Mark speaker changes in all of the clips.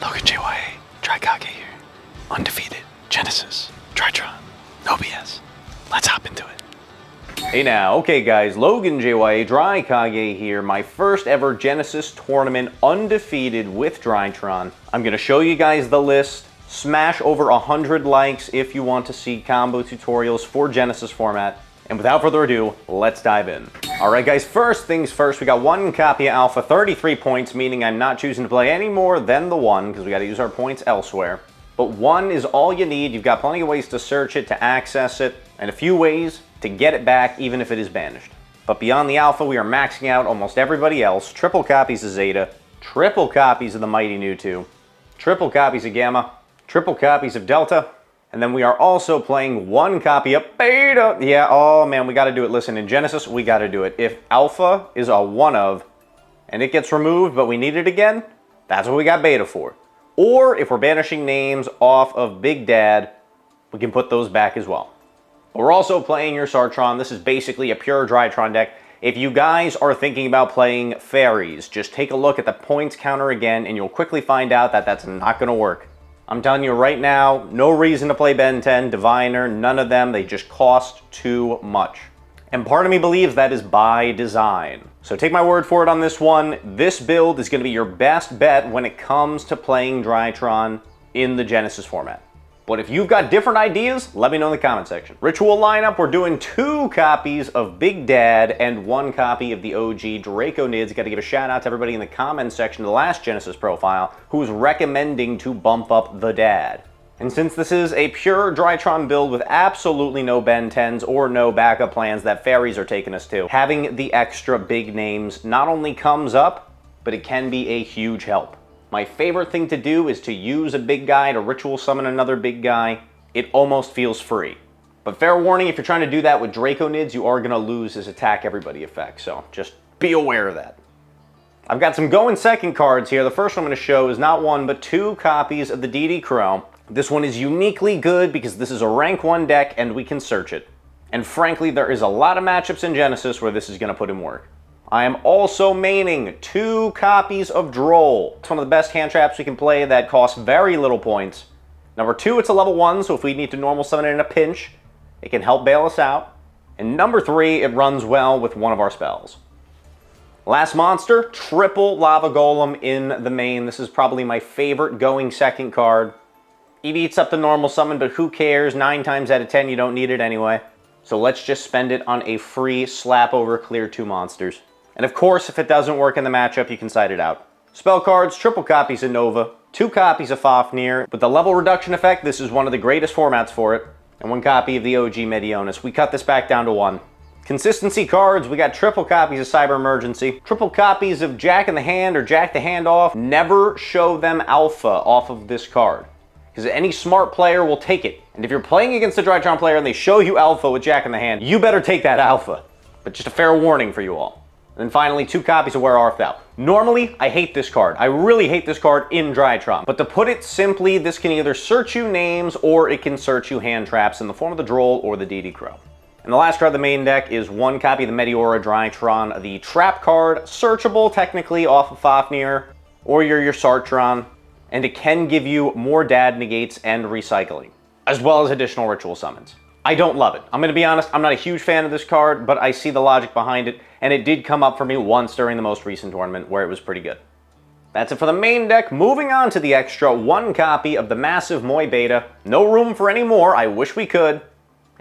Speaker 1: Logan JYA, DRYTRON here. Undefeated, Genesys, DRYTRON, no BS. Let's hop into it.
Speaker 2: Hey now, okay guys, Logan JYA, DRYTRON here, my first ever Genesys tournament, undefeated with DRYTRON. I'm going to show you guys the list, smash over 100 likes if you want to see combo tutorials for Genesys format, and without further ado, let's dive in. Alright guys, first things first, we got one copy of Alpha, 33 points, meaning I'm not choosing to play any more than the one, because we got to use our points elsewhere. But one is all you need. You've got plenty of ways to search it, to access it, and a few ways to get it back even if it is banished. But beyond the Alpha, we are maxing out almost everybody else. Triple copies of Zeta, triple copies of the Mighty New 2, triple copies of Gamma, triple copies of Delta, and then we are also playing one copy of Beta. Yeah, oh man, we got to do it. Listen, in Genesys, we got to do it. If Alpha is a one of, and it gets removed, but we need it again, that's what we got Beta for. Or if we're banishing names off of Big Dad, we can put those back as well. We're also playing your Sartron. This is basically a pure DRYTRON deck. If you guys are thinking about playing fairies, just take a look at the points counter again, and you'll quickly find out that that's not going to work. I'm telling you right now, no reason to play Ben 10, Diviner, none of them. They just cost too much. And part of me believes that is by design. So take my word for it on this one. This build is going to be your best bet when it comes to playing DRYTRON in the Genesys format. But if you've got different ideas, let me know in the comment section. Ritual lineup, we're doing 2 copies of Big Dad and 1 copy of the OG Draco Nids. Got to give a shout out to everybody in the comment section of the last Genesys profile who was recommending to bump up the Dad. And since this is a pure DRYTRON build with absolutely no Ben 10s or no backup plans that fairies are taking us to, having the extra big names not only comes up, but it can be a huge help. My favorite thing to do is to use a big guy to ritual summon another big guy. It almost feels free. But fair warning, if you're trying to do that with Draco Nids, you are going to lose his attack everybody effect, so just be aware of that. I've got some going second cards here. The first one I'm going to show is not 1, but 2 copies of the DRYTRON. This one is uniquely good because this is a rank 1 deck and we can search it. And frankly, there is a lot of matchups in Genesys where this is going to put in work. I am also maining 2 copies of Droll. It's one of the best hand traps we can play that costs very little points. Number 2, it's a level 1, so if we need to normal summon it in a pinch, it can help bail us out. And number 3, it runs well with one of our spells. Last monster, triple Lava Golem in the main. This is probably my favorite going second card. It eats up the normal summon, but who cares? 9 times out of 10, you don't need it anyway. So let's just spend it on a free slap over clear 2 monsters. And of course, if it doesn't work in the matchup, you can side it out. Spell cards, triple copies of Nova, 2 copies of Fafnir. With the level reduction effect, this is one of the greatest formats for it. And 1 copy of the OG Medionis. We cut this back down to 1. Consistency cards, we got triple copies of Cyber Emergency, triple copies of Jack in the Hand or Jack the Hand off. Never show them Alpha off of this card, because any smart player will take it. And if you're playing against a DRYTRON player and they show you Alpha with Jack in the Hand, you better take that Alpha. But just a fair warning for you all. And then finally, 2 copies of Where Art Thou. Normally, I hate this card. I really hate this card in DRYTRON. But to put it simply, this can either search you names or it can search you hand traps in the form of the Droll or the DD-Crow. And the last card of the main deck is 1 copy of the Meteora DRYTRON, the trap card, searchable technically off of Fafnir, or your Sartron, and it can give you more Dad negates and recycling, as well as additional ritual summons. I don't love it. I'm going to be honest, I'm not a huge fan of this card, but I see the logic behind it, and it did come up for me once during the most recent tournament where it was pretty good. That's it for the main deck. Moving on to the extra, 1 copy of the massive Moy Beta. No room for any more, I wish we could.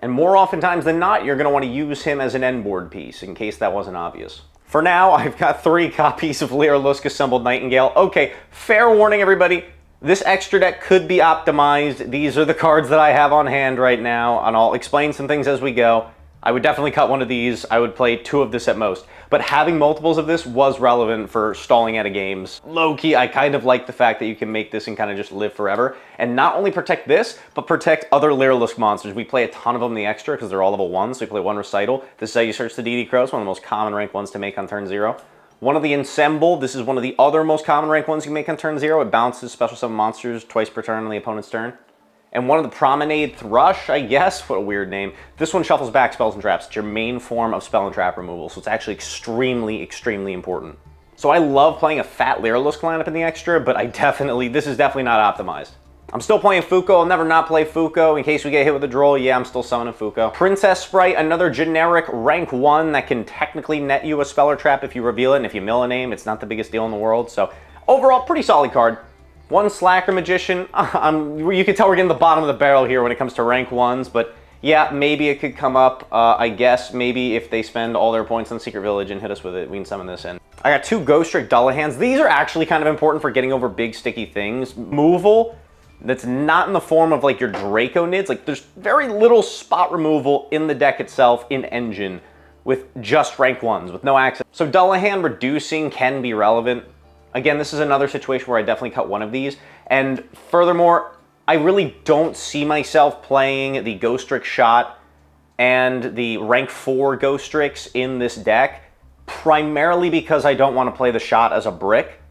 Speaker 2: And more oftentimes than not, you're going to want to use him as an end board piece, in case that wasn't obvious. For now, I've got 3 copies of Lyra Lusk Assembled Nightingale. Okay, fair warning everybody, this extra deck could be optimized. These are the cards that I have on hand right now, and I'll explain some things as we go. I would definitely cut one of these. I would play 2 of this at most. But having multiples of this was relevant for stalling out of games. Low-key, I kind of like the fact that you can make this and kind of just live forever. And not only protect this, but protect other Lyra Lusk monsters. We play a ton of them in the extra because they're all level 1, so we play 1 Recital. This is how you search the DD-Crow. It's one of the most common rank ones to make on turn 0. One of the Ensemble, this is one of the other most common rank ones you can make on turn 0. It bounces special summon monsters twice per turn on the opponent's turn. And one of the Promenade Thrush, I guess, what a weird name. This one shuffles back spells and traps. It's your main form of spell and trap removal, so it's actually extremely, extremely important. So I love playing a fat Lyrilisk lineup in the extra, but this is definitely not optimized. I'm still playing Fuko. I'll never not play Fuko. In case we get hit with a droll, yeah, I'm still summoning Fuko. Princess Sprite, another generic rank 1 that can technically net you a spell or trap if you reveal it, and if you mill a name, it's not the biggest deal in the world. So overall, pretty solid card. One Slacker Magician. You can tell we're getting the bottom of the barrel here when it comes to rank 1s, but yeah, maybe it could come up. I guess maybe if they spend all their points on Secret Village and hit us with it, we can summon this in. I got 2 Ghost Trick Dullahands. These are actually kind of important for getting over big sticky things. Removal that's not in the form of like your Draco Nids. Like there's very little spot removal in the deck itself in Engine with just rank 1s with no access. So Dullahan reducing can be relevant. Again, this is another situation where I definitely cut one of these. And furthermore, I really don't see myself playing the Ghost Trick Shot and the rank 4 Ghost Tricks in this deck, primarily because I don't want to play the Shot as a brick.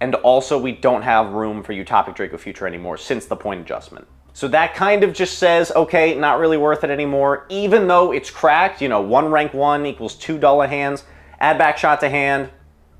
Speaker 2: And also, we don't have room for Utopic Draco Future anymore since the point adjustment. So that kind of just says, okay, not really worth it anymore, even though it's cracked. You know, 1 rank 1 equals 2 Dullahans. Add back Shot to hand,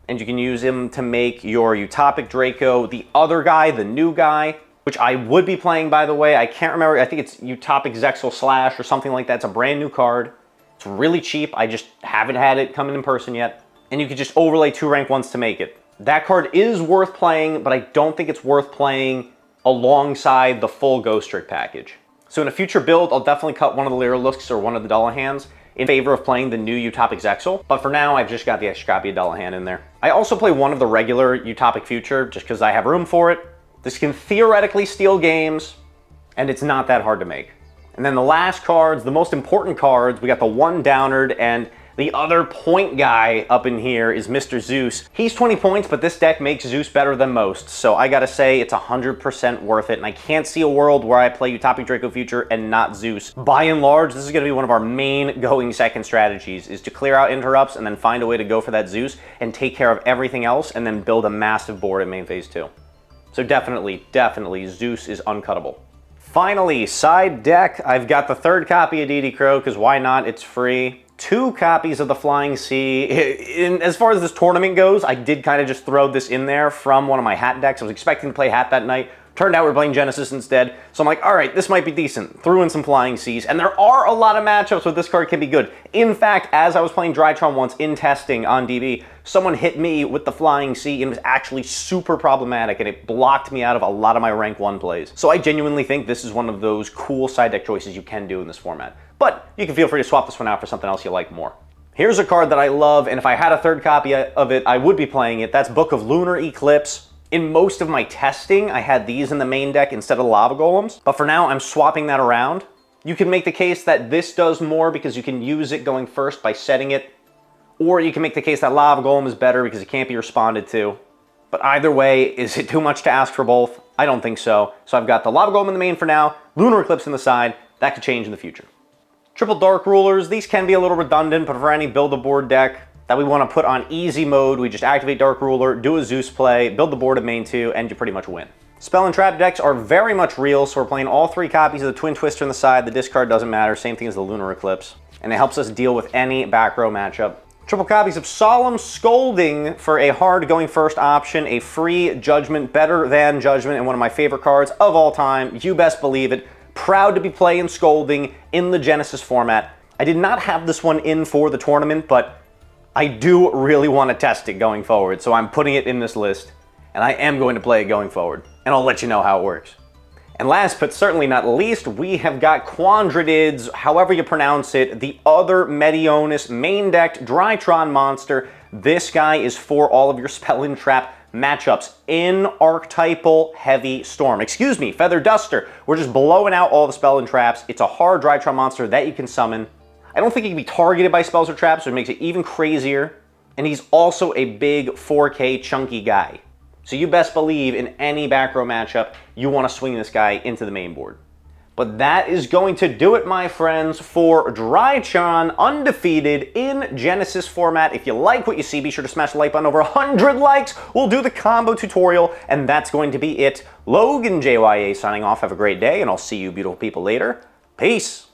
Speaker 2: and you can use him to make your Utopic Draco the other guy, the new guy, which I would be playing, by the way. I can't remember. I think it's Utopic Zexal Slash or something like that. It's a brand new card. It's really cheap. I just haven't had it coming in person yet. And you could just overlay 2 rank 1s to make it. That card is worth playing, but I don't think it's worth playing alongside the full Ghost Trick package. So in a future build, I'll definitely cut one of the Lyrilusks or one of the Dullahans in favor of playing the new Utopic Zexal. But for now, I've just got the extra copy of Dullahan in there. I also play one of the regular Utopic Future just because I have room for it. This can theoretically steal games, and it's not that hard to make. And then the last cards, the most important cards, we got the 1 Downard, and the other point guy up in here is Mr. Zeus. He's 20 points, but this deck makes Zeus better than most. So I gotta say, it's 100% worth it. And I can't see a world where I play Utopic Draco Future and not Zeus. By and large, this is gonna be one of our main going second strategies, is to clear out interrupts and then find a way to go for that Zeus and take care of everything else and then build a massive board in main phase 2. So definitely, Zeus is uncuttable. Finally, side deck, I've got the 3rd copy of DD Crow, because why not? It's free. 2 copies of the Flying Sea. As far as this tournament goes, I did kind of just throw this in there from one of my hat decks. I was expecting to play hat that night. Turned out we're playing Genesys instead. So I'm like, all right, this might be decent. Threw in some Flying Seas. And there are a lot of matchups where this card can be good. In fact, as I was playing DRYTRON once in testing on DB, someone hit me with the Flying Sea and it was actually super problematic, and it blocked me out of a lot of my rank 1 plays. So I genuinely think this is one of those cool side deck choices you can do in this format. But you can feel free to swap this one out for something else you like more. Here's a card that I love, and if I had a 3rd copy of it, I would be playing it. That's Book of Lunar Eclipse. In most of my testing, I had these in the main deck instead of Lava Golems, but for now, I'm swapping that around. You can make the case that this does more because you can use it going first by setting it, or you can make the case that Lava Golem is better because it can't be responded to. But either way, is it too much to ask for both? I don't think so. So I've got the Lava Golem in the main for now, Lunar Eclipse in the side. That could change in the future. Triple Dark Rulers, these can be a little redundant, but for any build-a-board deck that we want to put on easy mode, we just activate Dark Ruler, do a Zeus play, build the board at main 2, and you pretty much win. Spell and Trap decks are very much real, so we're playing all 3 copies of the Twin Twister on the side. The discard doesn't matter, same thing as the Lunar Eclipse. And it helps us deal with any back row matchup. Triple copies of Solemn Scolding for a hard going first option, a free Judgment, better than Judgment, and one of my favorite cards of all time. You best believe it. Proud to be playing Scolding in the Genesys format. I did not have this one in for the tournament, but I do really want to test it going forward, so I'm putting it in this list, and I am going to play it going forward, and I'll let you know how it works. And last but certainly not least, we have got Quandradids, however you pronounce it, the other Medionis main decked DRYTRON monster. This guy is for all of your Spell and Trap matchups in Archetypal Heavy Storm. Excuse me, Feather Duster. We're just blowing out all the Spell and Traps. It's a hard DRYTRON monster that you can summon. I don't think he can be targeted by spells or traps, so it makes it even crazier. And he's also a big 4K chunky guy. So you best believe in any back row matchup, you want to swing this guy into the main board. But that is going to do it, my friends, for DRYTRON undefeated in Genesys format. If you like what you see, be sure to smash the like button. Over 100 likes, we'll do the combo tutorial, and that's going to be it. Logan JYA signing off. Have a great day, and I'll see you beautiful people later. Peace.